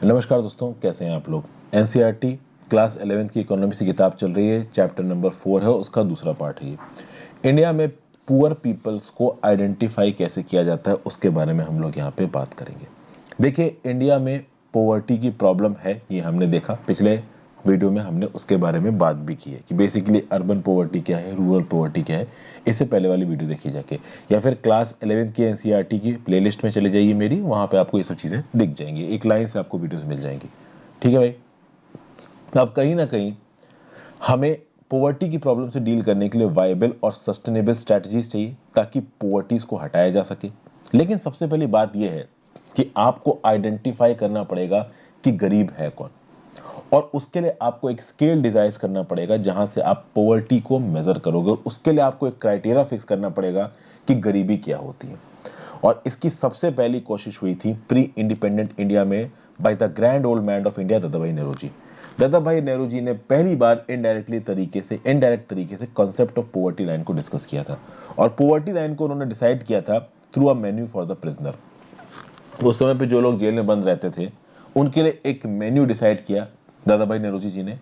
नमस्कार दोस्तों, कैसे हैं आप लोग। एनसीईआरटी क्लास 11th की इकोनॉमिक्स की किताब चल रही है। चैप्टर नंबर 4 है, उसका दूसरा पार्ट है ये। इंडिया में पुअर पीपल्स को आइडेंटिफाई कैसे किया जाता है उसके बारे में हम लोग यहाँ पे बात करेंगे। देखिए, इंडिया में पॉवर्टी की प्रॉब्लम है, ये हमने देखा। पिछले वीडियो में हमने उसके बारे में बात भी की है कि बेसिकली अर्बन पॉवर्टी क्या है, रूरल पॉवर्टी क्या है। इससे पहले वाली वीडियो देखिए जाके, या फिर क्लास 11th की एनसीईआरटी की प्लेलिस्ट में चले जाइए मेरी, वहाँ पे आपको ये सब चीज़ें दिख जाएंगी। एक लाइन से आपको वीडियोस मिल जाएंगी। ठीक है भाई। अब कहीं ना कहीं हमें पॉवर्टी की प्रॉब्लम से डील करने के लिए वायबल और सस्टेनेबल स्ट्रैटेजीज चाहिए ताकि पॉवर्टीज को हटाया जा सके। लेकिन सबसे पहली बात यह है कि आपको आइडेंटिफाई करना पड़ेगा कि गरीब है कौन, और उसके लिए आपको एक स्केल डिजाइन करना पड़ेगा जहां से आप पॉवर्टी को मेजर करोगे, और उसके लिए आपको एक क्राइटेरिया फिक्स करना पड़ेगा कि गरीबी क्या होती है। और इसकी सबसे पहली कोशिश हुई थी प्री इंडिपेंडेंट इंडिया में by the grand old man of India, दादा भाई नेहरू जी। दादा भाई नेहरू जी ने पहली बार इनडायरेक्ट तरीके से कॉन्सेप्ट ऑफ पॉवर्टी लाइन को डिस्कस किया था, और पॉवर्टी लाइन को उन्होंने डिसाइड किया था through a menu for the prisoner. उस समय पे जो लोग जेल में बंद रहते थे उनके लिए एक मेन्यू डिसाइड किया दादा भाई नेहरू जी ने।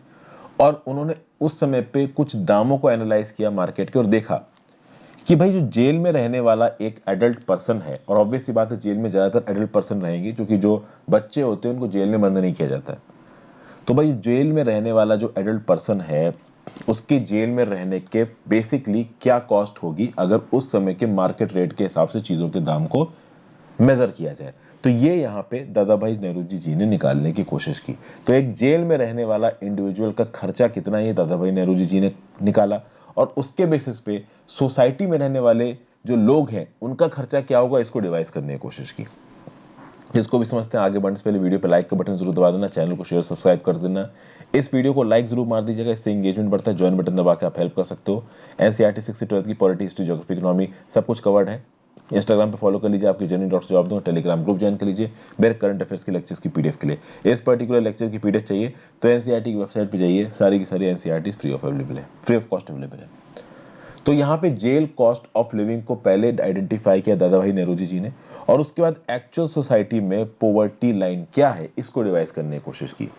और उन्होंने उस समय पे कुछ दामों को एनालाइज किया मार्केट के, और देखा कि भाई जो जेल में रहने वाला एक एडल्ट पर्सन है, और ऑब्वियस सी बात है जेल में ज़्यादातर एडल्ट पर्सन रहेंगे क्योंकि जो बच्चे होते हैं उनको जेल में बंद नहीं किया जाता है। तो भाई जेल में रहने वाला जो एडल्ट पर्सन है उसके जेल में रहने के बेसिकली क्या कॉस्ट होगी अगर उस समय के मार्केट रेट के हिसाब से चीज़ों के दाम को मेजर किया जाए। तो ये यहाँ पे दादा भाई नेहरू जी ने निकालने की कोशिश की। तो एक जेल में रहने वाला इंडिविजुअल का खर्चा कितना है, दादा भाई नेहरू जी ने निकाला, और उसके बेसिस पे सोसाइटी में रहने वाले जो लोग हैं उनका खर्चा क्या होगा इसको डिवाइस करने की कोशिश की। जिसको भी समझते हैं आगे बढ़ने से पहले वीडियो पे लाइक का बटन जरूर दबा देना, चैनल को शेयर सब्सक्राइब कर देना। इस वीडियो को लाइक जरूर मार दीजिएगा, इससे इंगेजमेंट बढ़ता है। ज्वाइन बटन दबा के आप हेल्प कर सकते हो। एनसीईआरटी 6 से 12 की पॉलिटी, हिस्ट्री, ज्योग्राफी, इकोनॉमी सब कुछ कवर्ड है। इंस्टाग्राम पे फॉलो कर लीजिए, आपकी जर्नी.जॉब दूंगा। टेलीग्राम ग्रुप ज्वाइन कर लीजिए मेरे करंट अफेयर्स के लेक्चर्स की पीडीएफ के लिए। इस पर्टिकुलर लेक्चर की पीडीएफ चाहिए तो एनसीईआरटी की वेबसाइट पे जाइए, सारी की सारी एनसीईआरटी फ्री ऑफ अवेलेबल है, फ्री ऑफ कॉस्ट अवेलेबल है। तो यहाँ पे जेल कॉस्ट ऑफ लिविंग को पहले आइडेंटिफाई किया दादा भाई नेहरू जी ने, और उसके बाद एक्चुअल सोसाइटी में पॉवर्टी लाइन क्या है इसको डिवाइस करने की कोशिश की।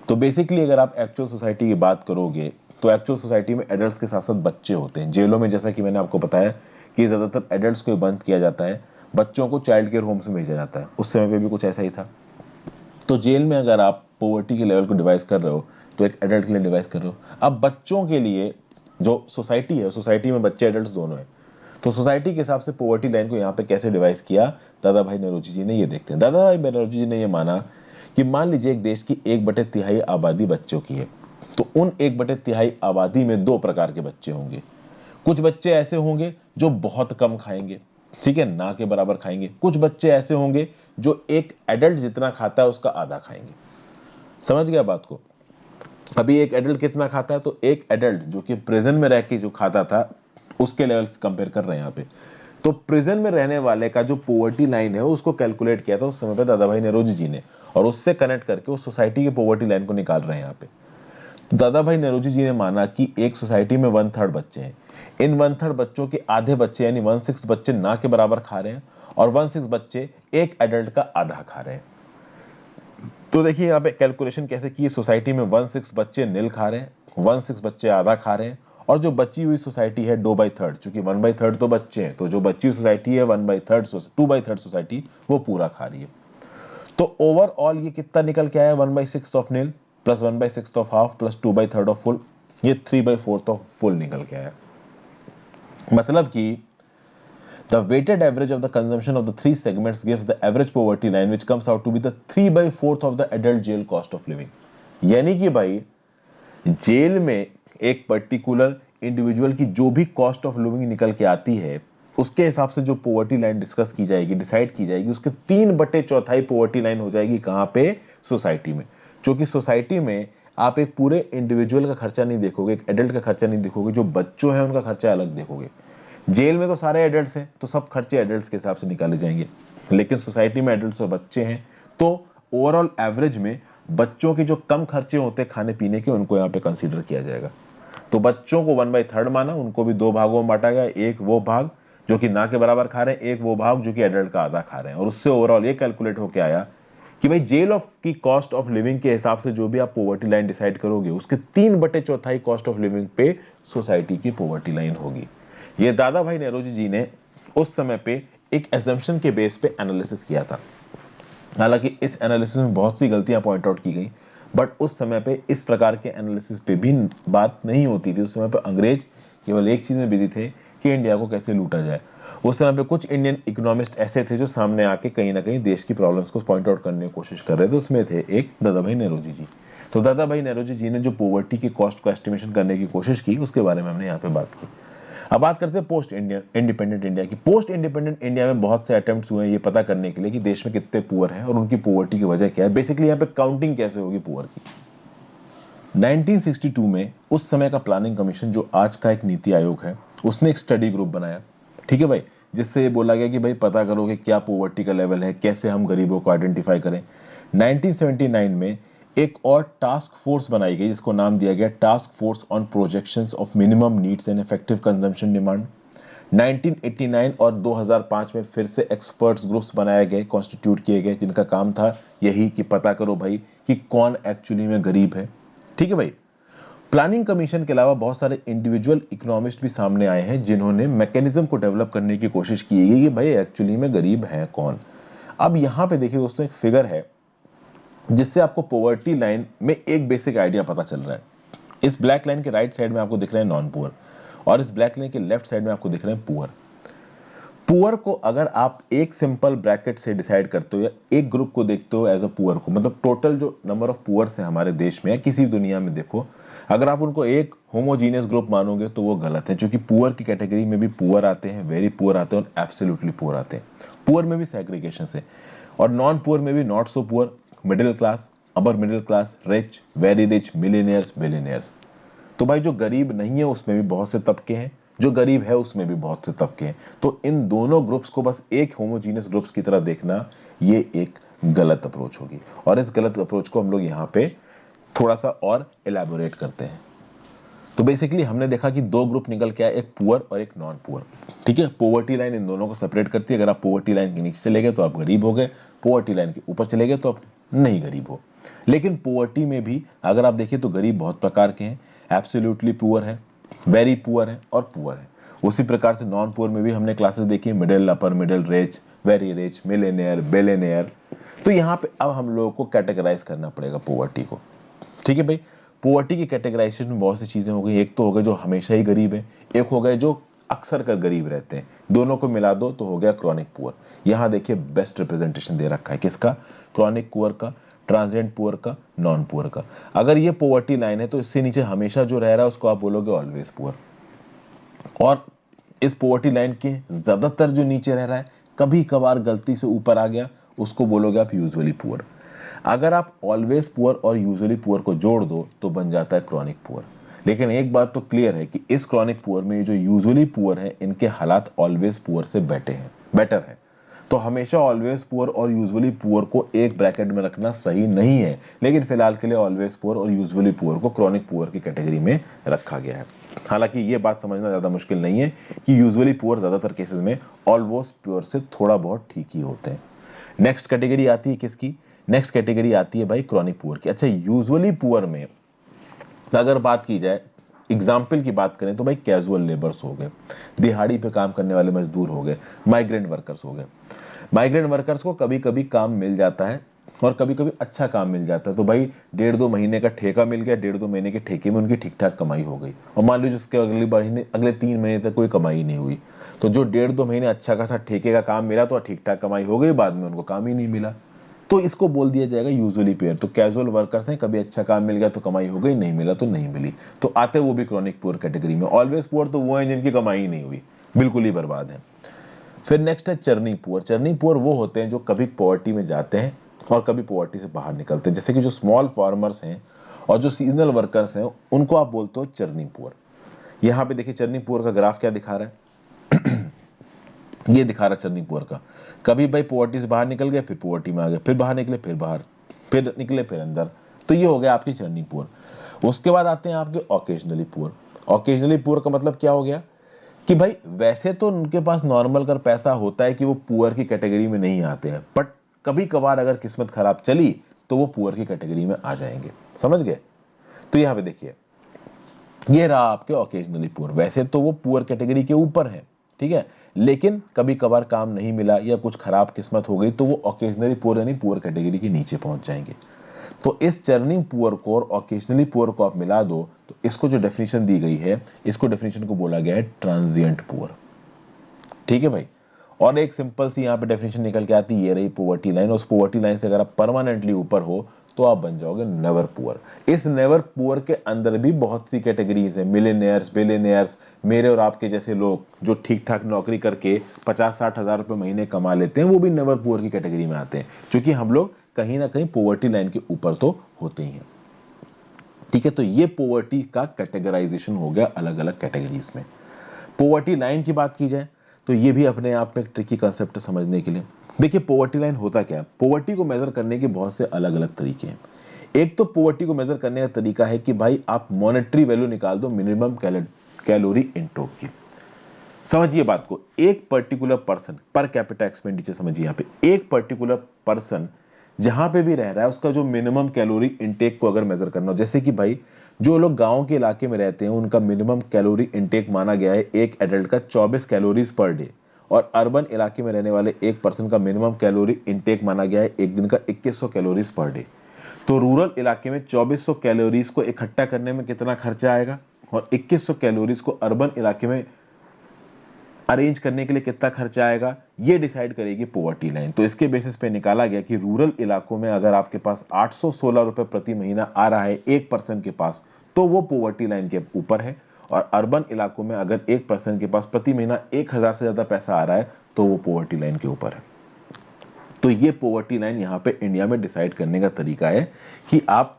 तो बेसिकली अगर आप एक्चुअल सोसाइटी की बात करोगे तो एक्चुअल सोसाइटी में एडल्ट्स के साथ साथ बच्चे होते हैं। जेलों में जैसा कि मैंने आपको बताया कि ज़्यादातर एडल्ट्स को बंद किया जाता है, बच्चों को चाइल्ड केयर होम्स में भेजा जाता है। उस समय पे भी कुछ ऐसा ही था। तो जेल में अगर आप पॉवर्टी के लेवल को डिवाइस कर रहे हो तो एक एडल्ट के लिए डिवाइस कर रहे हो। अब बच्चों के लिए जो सोसाइटी है, सोसाइटी में बच्चे एडल्ट दोनों हैं, तो सोसाइटी के हिसाब से पॉवर्टी लाइन को यहाँ पे कैसे डिवाइस किया दादा भाई नेहरू जी ने, ये देखते हैं। दादा भाई नेहरू जी ने ये माना कि मान लीजिए एक देश की 1/3 आबादी बच्चों की है, तो उन 1/3 आबादी में दो प्रकार के बच्चे होंगे। कुछ बच्चे ऐसे होंगे जो बहुत कम खाएंगे, ठीक है, ना के बराबर खाएंगे। कुछ बच्चे ऐसे होंगे जो एक एडल्ट जितना खाता है उसका आधा खाएंगे। समझ गया बात को। अभी एक एडल्ट कितना खाता है, तो एक एडल्ट जो कि प्रिजन में रह के जो खाता था उसके लेवल से कंपेयर कर रहे हैं यहाँ पे। तो प्रिजन में रहने वाले का जो पॉवर्टी लाइन है उसको कैलकुलेट किया था उस समय पे दादा भाई नेहरू जी ने, और उससे कनेक्ट करके उस सोसाइटी की पॉवर्टी लाइन को निकाल रहे हैं यहाँ पे। तो दादा भाई नेहरू जी ने माना कि एक सोसाइटी में 1/3 बच्चे हैं। इन 1/3 बच्चों के आधे बच्चे यानी 1/6 बच्चे ना के बराबर खा रहे हैं, और 1/6 बच्चे एक एडल्ट का आधा खा रहे हैं। तो देखिए यहाँ पे कैलकुलेशन कैसे की। सोसाइटी में 1/6 बच्चे नील खा रहे हैं, 1/6 बच्चे आधा खा रहे हैं, और जो बची हुई सोसाइटी है 2/3, चूंकि 1/3 तो बच्चे हैं, तो जो बची हुई सोसाइटी है 2/3 सोसाइटी वो पूरा खा रही है। तो ओवरऑल ये कितना निकल के आया, 1/6 of nil plus 1/6 of half plus 2/3 of full, ये 3/4 ऑफ फुल निकल के आया। मतलब कि the weighted average of the consumption of the three segments gives the average poverty line which comes out to be the 3/4 of the adult jail cost of living। यानी कि भाई jail में एक पर्टिकुलर इंडिविजुअल की जो भी cost of living निकल के आती है उसके हिसाब से जो पॉवर्टी लाइन डिस्कस की जाएगी, डिसाइड की जाएगी, उसके 3/4 पॉवर्टी लाइन हो जाएगी कहाँ पे, सोसाइटी में। क्योंकि सोसाइटी में आप एक पूरे इंडिविजुअल का खर्चा नहीं देखोगे, एक एडल्ट का खर्चा नहीं देखोगे, जो बच्चों हैं उनका खर्चा अलग देखोगे। जेल में तो सारे एडल्ट्स हैं तो सब खर्चे एडल्ट्स के हिसाब से निकाले जाएंगे, लेकिन सोसाइटी में एडल्ट्स और बच्चे हैं तो ओवरऑल एवरेज में बच्चों के जो कम खर्चे होते हैं खाने पीने के उनको यहाँ पे कंसीडर किया जाएगा। तो बच्चों को 1/3 माना, उनको भी दो भागों में बांटा गया, एक वो भाग जो कि ना के बराबर खा रहे हैं, एक वो भाग जो कि एडल्ट का आधा खा रहे हैं, और उससे ओवरऑल ये कैलकुलेट होके आया कि भाई जेल ऑफ की कॉस्ट ऑफ लिविंग के हिसाब से जो भी आप पॉवर्टी लाइन डिसाइड करोगे उसके 3/4 कॉस्ट ऑफ लिविंग पे सोसाइटी की पॉवर्टी लाइन होगी। ये दादा भाई नौरोजी जी ने उस समय पे एक एजम्पशन के बेस पे एनालिसिस किया था। हालांकि इस एनालिसिस में बहुत सी गलतियां पॉइंट आउट की गई, बट उस समय पे इस प्रकार के एनालिसिस पे भी बात नहीं होती थी। उस समय पे अंग्रेज केवल एक चीज में बिजी थे कि इंडिया को कैसे लूटा जाए। उस समय पे कुछ इंडियन इकोनॉमिस्ट ऐसे थे जो सामने आके कहीं ना कहीं देश की प्रॉब्लम्स को पॉइंट आउट करने की कोशिश कर रहे थे। उसमें थे एक दादा भाई नौरोजी जी। तो दादा भाई नौरोजी जी ने जो पॉवर्टी की कॉस्ट को एस्टिमेशन करने की कोशिश की, उसके बारे में हमने यहाँ पे बात की। अब बात करते हैं पोस्ट इंडिपेंडेंट इंडिया की। पोस्ट इंडिपेंडेंट इंडिया में बहुत से अटेम्प्ट्स हुए हैं ये पता करने के लिए कि देश में कितने पुअर हैं और उनकी पॉवर्टी की वजह क्या है। बेसिकली यहाँ पे काउंटिंग कैसे होगी पुअर की। 1962 में उस समय का प्लानिंग कमीशन, जो आज का एक नीति आयोग है, उसने एक स्टडी ग्रुप बनाया, ठीक है भाई, जिससे ये बोला गया कि भाई पता करो कि क्या पॉवर्टी का लेवल है, कैसे हम गरीबों को आइडेंटिफाई करें। 1979 में एक और टास्क फोर्स बनाई गई जिसको नाम दिया गया task force on projections of minimum needs and effective consumption demand. 1989 और 2005 में फिर से एक्सपर्ट्स ग्रुप्स बनाए गए, कॉन्स्टिट्यूट किए गए, जिनका काम था यही कि पता करो भाई कि कौन एक्चुअली में गरीब है। ठीक है भाई। प्लानिंग कमीशन के अलावा बहुत सारे इंडिविजुअल इकोनॉमिस्ट भी सामने आए हैं जिन्होंने मैकेनिज्म को डेवलप करने की कोशिश की है कि भाई एक्चुअली में गरीब है कौन। अब यहां पे देखिए दोस्तों, एक फिगर है जिससे आपको पॉवर्टी लाइन में एक बेसिक आइडिया पता चल रहा है। इस ब्लैक लाइन के राइट साइड में आपको दिख रहे हैं नॉन पुअर और इस ब्लैक लाइन के लेफ्ट साइड में आपको दिख रहे हैं पुअर। पुअर को अगर आप एक सिंपल ब्रैकेट से डिसाइड करते हो या एक ग्रुप को देखते हो एज अ पुअर को, मतलब टोटल जो नंबर ऑफ पुअर्स हैं हमारे देश में या किसी दुनिया में देखो, अगर आप उनको एक होमोजीनियस ग्रुप मानोगे तो वो गलत है, क्योंकि पुअर की कैटेगरी में भी पुअर आते हैं, वेरी पुअर आते हैं और एब्सोल्युटली पुअर आते हैं। पुअर में भी सेग्रीगेशन है और नॉन पुअर में भी not so poor, middle class, upper middle class, rich, very rich, millionaires, billionaires. तो भाई जो गरीब नहीं है उसमें भी बहुत से तबके हैं, जो गरीब है उसमें भी बहुत से तबके हैं। तो इन दोनों ग्रुप्स को बस एक होमोजीनियस ग्रुप्स की तरह देखना, ये एक गलत अप्रोच होगी और इस गलत अप्रोच को हम लोग यहाँ पे थोड़ा सा और एलैबोरेट करते हैं। तो बेसिकली हमने देखा कि दो ग्रुप निकल के आए, एक पुअर और एक नॉन पुअर। ठीक है, पॉवर्टी लाइन इन दोनों को सेपरेट करती है। अगर आप पॉवर्टी लाइन के नीचे चले गए तो आप गरीब हो गए, पॉवर्टी लाइन के ऊपर चले गए तो आप नहीं गरीब हो। लेकिन पॉवर्टी में भी अगर आप देखिए तो गरीब बहुत प्रकार के हैं, एब्सोल्युटली पुअर है, वेरी पुअर है और पुअर है। उसी प्रकार से नॉन पुअर में भी हमने क्लासेस देखी, middle, upper middle, rich, very rich, Millionaire, billionaire. तो यहाँ पे अब हम लोगों को कैटेगराइज करना पड़ेगा पॉवर्टी को। ठीक है भाई, पॉवर्टी की कैटेगराइजेशन में बहुत सी चीजें हो गई। एक तो हो गए जो हमेशा ही गरीब है, एक हो गए जो अक्सर कर गरीब रहते हैं। दोनों को मिला दो तो हो गया क्रॉनिक पुअर। यहाँ देखिए बेस्ट रिप्रेजेंटेशन दे रखा है किसका, क्रॉनिक पुअर का, ट्रांजिएंट पुअर का, नॉन पुअर का। अगर ये पॉवर्टी लाइन है तो इससे नीचे हमेशा जो रह रहा है उसको आप बोलोगे ऑलवेज पुअर। और इस पॉवर्टी लाइन के ज्यादातर जो नीचे रह रहा है, कभी कभार गलती से ऊपर आ गया, उसको बोलोगे आप यूजुअली पुअर। अगर आप ऑलवेज पुअर और यूजुअली पुअर को जोड़ दो तो बन जाता है क्रॉनिक पुअर। लेकिन एक बात तो क्लियर है कि इस क्रॉनिक पुअर में जो यूजुअली पुअर है इनके हालात ऑलवेज पुअर से बेटर है। तो हमेशा ऑलवेज पुअर और यूजुअली पुअर को एक ब्रैकेट में रखना सही नहीं है, लेकिन फिलहाल के लिए ऑलवेज पुअर और यूजुअली पुअर को क्रॉनिक पुअर की कैटेगरी में रखा गया है। हालांकि ये बात समझना ज्यादा मुश्किल नहीं है कि यूजुअली पुअर ज्यादातर केसेस में ऑलवेज पुअर से थोड़ा बहुत ठीक ही होते हैं। नेक्स्ट कैटेगरी आती है किसकी, नेक्स्ट कैटेगरी आती है भाई क्रॉनिक पुअर की। अच्छा, यूजुअली पुअर में अगर बात की जाए, एग्जाम्पल की बात करें तो भाई कैजुअल लेबर्स हो गए, दिहाड़ी पे काम करने वाले मजदूर हो गए, माइग्रेंट वर्कर्स हो गए। माइग्रेंट वर्कर्स को कभी कभी काम मिल जाता है और कभी कभी अच्छा काम मिल जाता है, तो भाई 1.5-2 महीने का ठेका मिल गया, 1.5-2 महीने के ठेके में उनकी ठीक ठाक कमाई हो गई। और मान लीजिए उसके अगले 3 महीने तक कोई कमाई नहीं हुई, तो जो 1.5-2 महीने अच्छा खासा ठेके का काम मिला तो ठीक ठाक कमाई हो गई, बाद में उनको काम ही नहीं मिला, तो इसको बोल दिया जाएगा यूजुअली पेयर। तो कैजुअल वर्कर्स हैं, कभी अच्छा काम मिल गया तो कमाई हो गई, नहीं मिला तो नहीं मिली, तो आते वो भी क्रॉनिक पुअर कैटेगरी में। ऑलवेज पुअर तो वो हैं जिनकी कमाई ही नहीं हुई, बिल्कुल ही बर्बाद है। फिर नेक्स्ट है चर्निंग पुअर। चर्निंग पुअर वो होते हैं जो कभी पॉवर्टी में जाते हैं और कभी पॉवर्टी से बाहर निकलते हैं, जैसे कि जो स्मॉल फार्मर्स हैं और जो सीजनल वर्कर्स हैं, उनको आप बोलते हो चर्निंग पुअर। यहाँ पे देखिए चर्निंग पुअर का ग्राफ क्या दिखा रहा है, ये दिखा रहा चर्निंग पुअर का। कभी भाई पॉवर्टी से बाहर निकल गए, फिर पॉवर्टी में आ गए, फिर बाहर निकले, फिर बाहर, फिर निकले, फिर अंदर। तो ये हो गया आपकी चर्निंग पुअर। उसके बाद आते हैं आपके ओकेजनली पुअर। ओकेजनली पुअर का मतलब क्या हो गया कि भाई वैसे तो उनके पास नॉर्मल कर पैसा होता है कि वो पुअर की कैटेगरी में नहीं आते हैं, बट कभी कभार अगर किस्मत खराब चली तो वो पुअर की कैटेगरी में आ जाएंगे। समझ गए? तो यहाँ पे देखिए, ये रहा आपके ऑकेजनली पुअर। वैसे तो वो पुअर कैटेगरी के ऊपर है, ठीक है, लेकिन कभी कभार काम नहीं मिला या कुछ खराब किस्मत हो गई तो वो ऑकेजनली पुअर यानी पुअर कैटेगरी के नीचे पहुंच जाएंगे। तो इस चर्निंग पुअर को और ऑकेजनली पुअर को आप मिला दो तो इसको जो डेफिनेशन दी गई है, इसको डेफिनेशन को बोला गया है ट्रांजिएंट पुअर। ठीक है भाई। और एक सिंपल सी यहाँ पे डेफिनेशन निकल के आती है, ये रही पोवर्टी लाइन। उस पोवर्टी लाइन से अगर आप परमानेंटली ऊपर हो तो आप बन जाओगे नेवर पुअर। इस नेवर पुअर के अंदर भी बहुत सी कैटेगरीज है, मिलेनियर्स, बिलियनियर्स, मेरे और आपके जैसे लोग जो ठीक ठाक नौकरी करके 50-60 हजार रुपए महीने कमा लेते हैं, वो भी नेवर पुअर की कैटेगरी में आते हैं, क्योंकि हम लोग कहीं ना कहीं पोवर्टी लाइन के ऊपर तो होते ही हैं। ठीक है, तो ये पोवर्टी का कैटेगराइजेशन हो गया अलग अलग कैटेगरीज में। पोवर्टी लाइन की बात की जाए तो ये भी अपने आप में एक ट्रिकी कंसेप्ट समझने के लिए। देखिए पोवर्टी लाइन होता क्या है, पोवर्टी को मेजर करने के बहुत से अलग अलग तरीके हैं। एक तो पोवर्टी को मेजर करने का तरीका है कि भाई आप मॉनेटरी वैल्यू निकाल दो मिनिमम कैलोरी इनटेक की। समझिए बात को, एक particular person per capita expenditure, समझिए यहाँ पे एक पर्टिकुलर पर्सन जहां पे भी रह रहा है उसका जो मिनिमम कैलोरी इनटेक को अगर मेजर करना हो, जैसे कि भाई जो लोग गांव के इलाके में रहते हैं उनका मिनिमम कैलोरी इनटेक माना गया है एक एडल्ट का 24 कैलोरीज पर डे, और अर्बन इलाके में रहने वाले एक पर्सन का मिनिमम कैलोरी इनटेक माना गया है एक दिन का 2100 कैलोरीज पर डे। तो रूरल इलाके में 2400 कैलोरीज को इकट्ठा करने में कितना खर्चा आएगा और 2100 कैलोरीज को अर्बन इलाके में अरेंज करने के लिए कितना खर्चा आएगा, ये डिसाइड करेगी पोवर्टी लाइन। तो इसके बेसिस पे निकाला गया कि रूरल इलाकों में अगर आपके पास 816 रुपए प्रति महीना आ रहा है एक पर्सन के पास तो वो पोवर्टी लाइन के ऊपर है, और अर्बन इलाकों में अगर एक पर्सन के पास प्रति महीना 1000 से ज्यादा पैसा आ रहा है तो वो पोवर्टी लाइन के ऊपर है। तो ये पोवर्टी लाइन यहाँ पे इंडिया में डिसाइड करने का तरीका है कि आप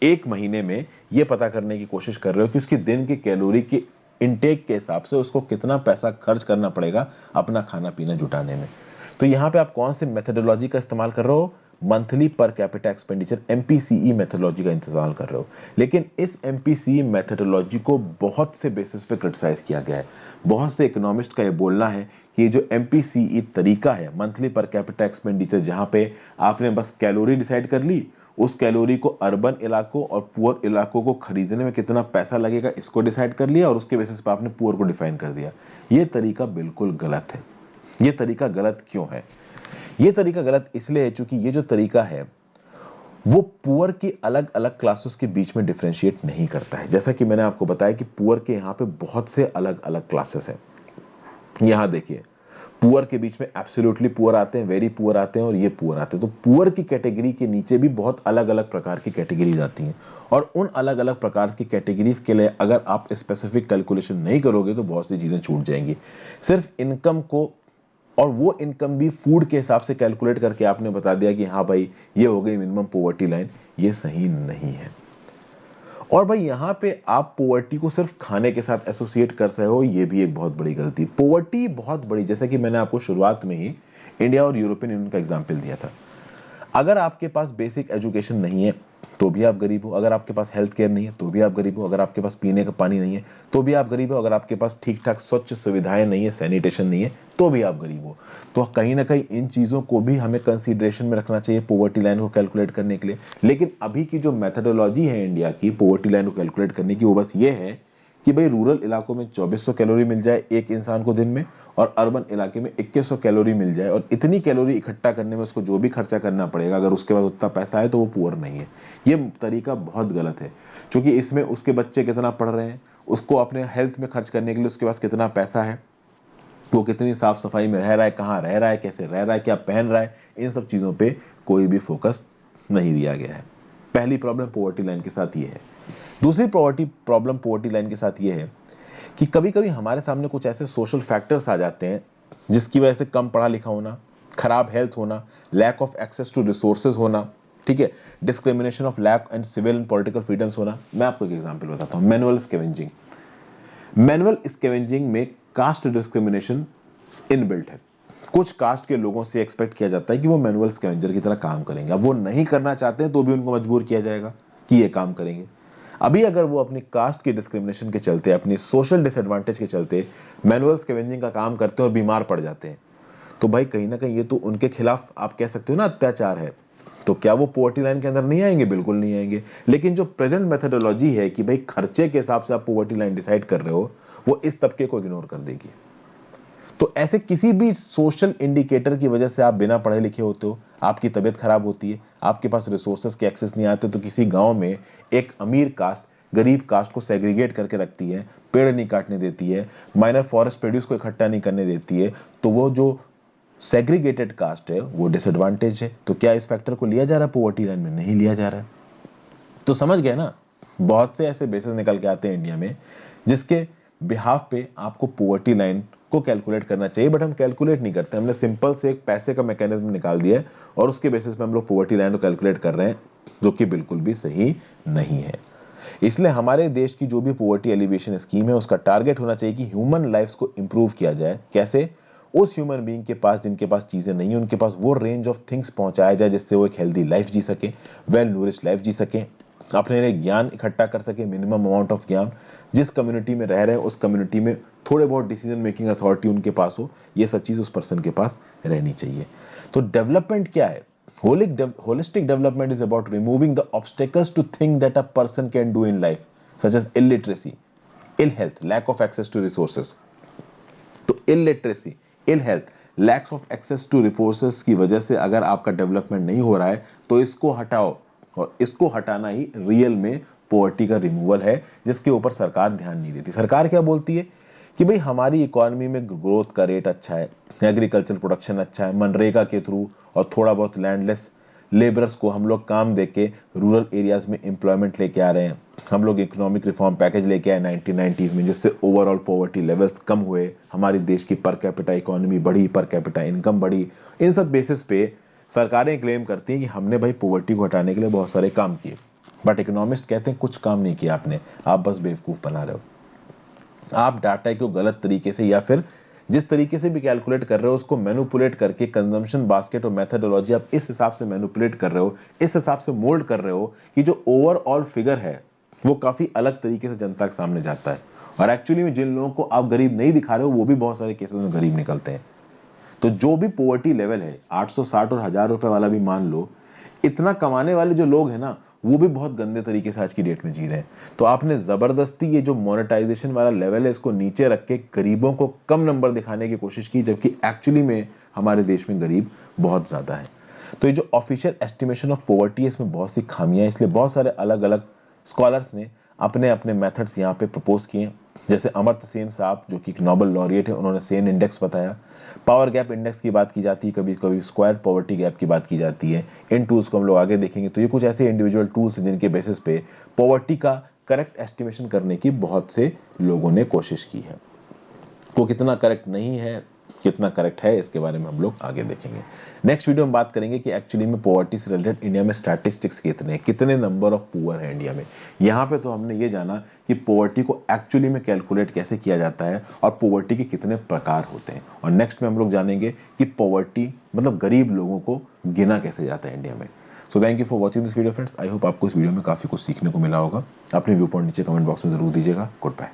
एक महीने में ये पता करने की कोशिश कर रहे हो कि उसकी दिन की कैलोरी की इनटेक के हिसाब से उसको कितना पैसा खर्च करना पड़ेगा अपना खाना पीना जुटाने में। तो यहाँ पे आप कौन से मेथोडोलॉजी का इस्तेमाल कर रहे हो, monthly per capita expenditure एमपीसीई methodology का इस्तेमाल कर रहे हो। लेकिन इस एमपीसीई मेथोडोलॉजी को बहुत से बेसिस पे क्रिटिसाइज किया गया है। बहुत से इकोनॉमिस्ट का ये बोलना है कि ये जो एमपीसीई तरीका है मंथली पर कैपिटा एक्सपेंडिचर, जहाँ पे आपने बस कैलोरी डिसाइड कर ली, उस कैलोरी को अर्बन इलाकों और पुअर इलाकों को खरीदने में कितना पैसा लगेगा इसको डिसाइड कर लिया और उसके बेसिस पे आपने पुअर को डिफाइन कर दिया। ये तरीका बिल्कुल गलत है। ये तरीका गलत क्यों है? ये तरीका गलत इसलिए है क्योंकि ये जो तरीका है वो पुअर की अलग अलग क्लासेस के बीच में डिफरेंशिएट नहीं करता है। जैसा कि मैंने आपको बताया कि पुअर के यहाँ पे बहुत से अलग अलग क्लासेस हैं। यहाँ देखिए, पुअर के बीच में एब्सोल्युटली पुअर आते हैं, वेरी पुअर आते हैं और ये पुअर आते हैं। तो पुअर की कैटेगरी के नीचे भी बहुत अलग अलग प्रकार की कैटेगरीज आती हैं, और उन अलग अलग प्रकार की कैटेगरीज के लिए अगर आप स्पेसिफिक कैलकुलेशन नहीं करोगे तो बहुत सी चीज़ें छूट जाएंगी। सिर्फ इनकम को, और वो इनकम भी फूड के हिसाब से कैलकुलेट करके आपने बता दिया कि हाँ भाई ये हो गई मिनिमम पोवर्टी लाइन, ये सही नहीं है। और भाई यहाँ पे आप पोवर्टी को सिर्फ खाने के साथ एसोसिएट कर रहे हो, ये भी एक बहुत बड़ी गलती। पोवर्टी बहुत बड़ी, जैसे कि मैंने आपको शुरुआत में ही इंडिया और यूरोपियन यूनियन का एग्जाम्पल दिया था। अगर आपके पास बेसिक एजुकेशन नहीं है तो भी आप गरीब हो, अगर आपके पास हेल्थ केयर नहीं है तो भी आप गरीब हो, अगर आपके पास पीने का पानी नहीं है तो भी आप गरीब हो, अगर आपके पास ठीक ठाक स्वच्छ सुविधाएं नहीं है, सैनिटेशन नहीं है तो भी आप गरीब हो। तो कहीं ना कहीं इन चीज़ों को भी हमें कंसीडरेशन में रखना चाहिए पोवर्टी लाइन को कैलकुलेट करने के लिए। लेकिन अभी की जो मेथोडोलॉजी है इंडिया की पोवर्टी लाइन को कैलकुलेट करने की, वो बस ये है कि भाई रूरल इलाकों में 2400 कैलोरी मिल जाए एक इंसान को दिन में, और अर्बन इलाके में 2100 कैलोरी मिल जाए, और इतनी कैलोरी इकट्ठा करने में उसको जो भी खर्चा करना पड़ेगा अगर उसके पास उतना पैसा है तो वो पुअर नहीं है। ये तरीका बहुत गलत है, क्योंकि इसमें उसके बच्चे कितना पढ़ रहे हैं, उसको अपने हेल्थ में खर्च करने के लिए उसके पास कितना पैसा है, वो कितनी साफ सफाई में रह रहा है, कहाँ रह रहा है, कैसे रह रहा है, क्या पहन रहा है, इन सब चीज़ों पे कोई भी फोकस नहीं दिया गया है। पहली प्रॉब्लम पोवर्टी लाइन के साथ ये है। दूसरी प्रॉब्लम पोवर्टी लाइन के साथ ये है कि कभी कभी हमारे सामने कुछ ऐसे सोशल फैक्टर्स आ जाते हैं जिसकी वजह से कम पढ़ा लिखा होना, खराब हेल्थ होना, lack of access to resources होना, ठीक है, discrimination of lack and civil and political freedoms होना। मैं आपको एक एग्जांपल बताता हूँ, मैनुअल स्कैवेंजिंग। मैनुअल स्कैवेंजिंग में कास्ट डिस्क्रिमिनेशन इनबिल्ट है। कुछ कास्ट के लोगों से एक्सपेक्ट किया जाता है कि वो मैनुअल स्कैवेंजर की तरह काम करेंगे। अब वो नहीं करना चाहते हैं तो भी उनको मजबूर किया जाएगा कि ये काम करेंगे। अभी अगर वो अपनी कास्ट की डिस्क्रिमिनेशन के चलते, अपनी सोशल डिसएडवांटेज के चलते मैनुअल स्कैवेंजिंग का काम करते हैं और बीमार पड़ जाते हैं, तो भाई कहीं ना कहीं ये तो उनके खिलाफ आप कह सकते हो ना अत्याचार है। तो क्या वो पॉवर्टी लाइन के अंदर नहीं आएंगे? बिल्कुल नहीं आएंगे। लेकिन जो प्रेजेंट मेथोडोलॉजी है कि भाई खर्चे के हिसाब से आप पॉवर्टी लाइन डिसाइड कर रहे हो, वो इस तबके को इग्नोर कर देगी। तो ऐसे किसी भी सोशल इंडिकेटर की वजह से आप बिना पढ़े लिखे होते हो, आपकी तबीयत खराब होती है, आपके पास रिसोर्सेज के एक्सेस नहीं आते, तो किसी गांव में एक अमीर कास्ट गरीब कास्ट को सेग्रीगेट करके रखती है, पेड़ नहीं काटने देती है, माइनर फॉरेस्ट प्रोड्यूस को इकट्ठा नहीं करने देती है, तो वो जो सेग्रीगेटेड कास्ट है वो डिसएडवांटेज है। तो क्या इस फैक्टर को लिया जा रहा है पॉवर्टी लाइन में? नहीं लिया जा रहा है। तो समझ गए ना, बहुत से ऐसे बेसिस निकल के आते हैं इंडिया में जिसके बिहाफ पे आपको पॉवर्टी लाइन को कैलकुलेट करना चाहिए, बट हम कैलकुलेट नहीं करते। हमने सिंपल से एक पैसे का मैकेनिज्म निकाल दिया है और उसके बेसिस पे हम लोग पॉवर्टी लाइन को कैलकुलेट कर रहे हैं, जो कि बिल्कुल भी सही नहीं है। इसलिए हमारे देश की जो भी पॉवर्टी एलिवेशन स्कीम है उसका टारगेट होना चाहिए कि ह्यूमन लाइफ्स को इंप्रूव किया जाए। कैसे? उस ह्यूमन बीइंग के पास जिनके पास चीजें नहीं है, उनके पास वो रेंज ऑफ थिंग्स पहुंचाया जाए जिससे वो एक हेल्दी लाइफ जी सके, वेल नूरिश लाइफ जी सके, अपने लिए ज्ञान इकट्ठा कर सके, मिनिमम अमाउंट ऑफ ज्ञान, जिस कम्युनिटी में रह रहे हैं उस कम्युनिटी में थोड़े बहुत डिसीजन मेकिंग अथॉरिटी उनके पास हो, ये सब चीज उस पर्सन के पास रहनी चाहिए। तो डेवलपमेंट क्या है? Holistic development is about removing the obstacles to thing that a person can do in life, such as illiteracy, ill health, lack of access to resources. तो illiteracy, ill health, lacks of access to resources की वजह से अगर आपका development नहीं हो रहा है तो इसको हटाओ, और इसको हटाना ही रियल में पॉवर्टी का रिमूवल है, जिसके ऊपर सरकार ध्यान नहीं देती। सरकार क्या बोलती है कि भाई हमारी इकोनॉमी में ग्रोथ का रेट अच्छा है, एग्रीकल्चर प्रोडक्शन अच्छा है, मनरेगा के थ्रू और थोड़ा बहुत लैंडलेस लेबरर्स को हम लोग काम देके रूरल एरियाज में एम्प्लॉयमेंट लेके आ रहे हैं, हम लोग इकोनॉमिक रिफॉर्म पैकेज लेके आए 1990s में, जिससे ओवरऑल पॉवर्टी लेवल्स कम हुए, हमारी देश की पर कैपिटा इकोनॉमी बढ़ी, पर कैपिटा इनकम बढ़ी। इन सब बेसिस पे सरकारें क्लेम करती हैं कि हमने भाई पॉवर्टी को हटाने के लिए बहुत सारे काम किए, बट इकोनॉमिस्ट कहते हैं कुछ काम नहीं किया आपने, आप बस बेवकूफ़ बना रहे हो। आप डाटा को गलत तरीके से या फिर जिस तरीके से भी कैलकुलेट कर रहे हो उसको मैनिपुलेट करके, कंजम्पशन बास्केट और मेथोडोलॉजी आप इस हिसाब से मैनिपुलेट कर रहे हो, इस हिसाब से मोल्ड कर रहे हो कि जो ओवरऑल फिगर है वो काफी अलग तरीके से जनता के सामने जाता है। और एक्चुअली में जिन लोगों को आप गरीब नहीं दिखा रहे हो वो भी बहुत सारे केसेस में गरीब निकलते हैं। तो जो भी पॉवर्टी लेवल है 860 और 1000 रुपए वाला भी मान लो, इतना कमाने वाले जो लोग हैं ना वो भी बहुत गंदे तरीके से आज की डेट में जी रहे हैं। तो आपने जबरदस्ती ये जो मोनेटाइजेशन वाला लेवल है इसको नीचे रख के गरीबों को कम नंबर दिखाने की कोशिश की, जबकि एक्चुअली में हमारे देश में गरीब बहुत ज्यादा है। तो ये जो ऑफिशियल एस्टिमेशन ऑफ पॉवर्टी है इसमें बहुत सी खामियां हैं, इसलिए बहुत सारे अलग अलग स्कॉलर्स ने अपने अपने मेथड्स यहाँ पे प्रपोज किए। जैसे अमर्त्य सेन साहब जो कि एक नोबेल लॉरिएट है, उन्होंने सेन इंडेक्स बताया, पावर गैप इंडेक्स की बात की जाती है, कभी कभी स्क्वायर पॉवर्टी गैप की बात की जाती है। इन टूल्स को हम लोग आगे देखेंगे। तो ये कुछ ऐसे इंडिविजुअल टूल्स हैं जिनके बेसिस पे पॉवर्टी का करेक्ट एस्टिमेशन करने की बहुत से लोगों ने कोशिश की है। वो कितना करेक्ट नहीं है, कितना करेक्ट है, इसके बारे में हम लोग आगे देखेंगे। नेक्स्ट वीडियो में बात करेंगे कि एक्चुअली में पॉवर्टी से रिलेटेड इंडिया में स्टैटिस्टिक्स कितने हैं, कितने नंबर ऑफ पुअर है इंडिया में। यहाँ पे तो हमने ये जाना कि पॉवर्टी को एक्चुअली में कैलकुलेट कैसे किया जाता है और पॉवर्टी के कितने प्रकार होते हैं। और नेक्स्ट में हम लोग जानेंगे कि पॉवर्टी मतलब गरीब लोगों को गिना कैसे जाता है इंडिया में। So thank you for watching this video friends. I hope आपको इस वीडियो में काफ़ी कुछ सीखने को मिला होगा। अपने व्यू पॉइंट नीचे कमेंट बॉक्स में जरूर दीजिएगा। Good bye.